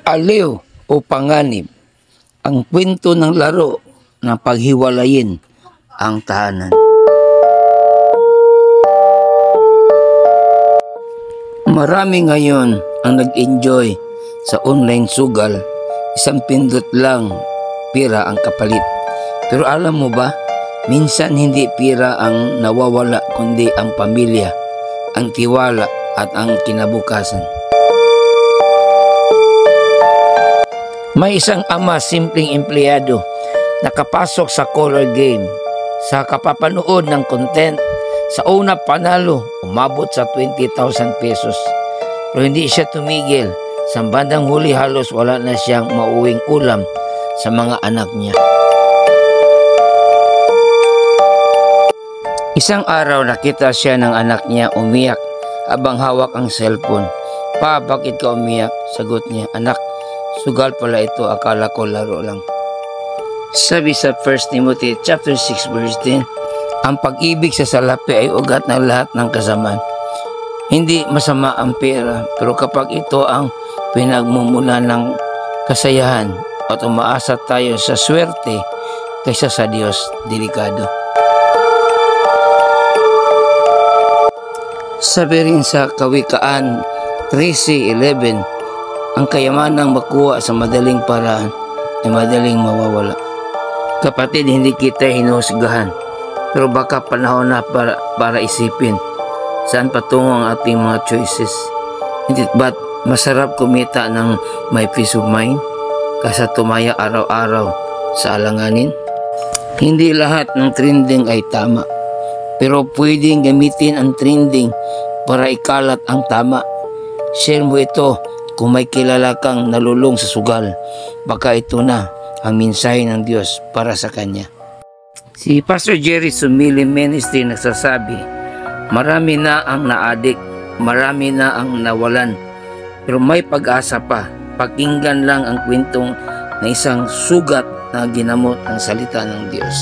Aliw o panganib, ang kwento ng laro na paghiwalayin ang tahanan. Marami ngayon ang nag-enjoy sa online sugal, isang pindot lang pira ang kapalit. Pero alam mo ba, minsan hindi pira ang nawawala kundi ang pamilya, ang tiwala at ang kinabukasan. May isang ama, simpleng empleyado, nakapasok sa color game. Sa kapapanood ng content, sa una panalo, umabot sa 20,000 pesos. Pero hindi siya tumigil. Sa bandang huli halos wala na siyang mauwing ulam sa mga anak niya. Isang araw nakita siya ng anak niya umiyak habang hawak ang cellphone. "Pa, bakit ka umiyak?" Sagot niya, "Anak, sugal pala ito, akala ko laro lang." Sabi sa 1 Timothy chapter 6 verse 10, ang pag-ibig sa salapi ay ugat ng lahat ng kasamaan. Hindi masama ang pera, pero kapag ito ang pinagmumula ng kasayahan at umaasa tayo sa swerte kaysa sa Diyos, delikado. Sabi rin sa Kawikaan 13:11, ang kayamanang makuha sa madaling paraan ay madaling mawawala. Kapatid, hindi kita hinuhusgahan, pero baka panahon na para isipin saan patungo ang ating mga choices. Hindi ba't masarap kumita ng may peace of mind kaysa tumaya araw-araw sa alanganin? Hindi lahat ng trending ay tama, pero pwedeng gamitin ang trending para ikalat ang tama. Share mo ito kung may kilala kang nalulung sa sugal. Baka ito na ang mensahe ng Diyos para sa kanya. Si Pastor Jerry Sumili Ministry nagsasabi, marami na ang naadik, marami na ang nawalan, pero may pag-asa pa. Pakinggan lang ang kwentong na isang sugat na ginamot ng salita ng Diyos.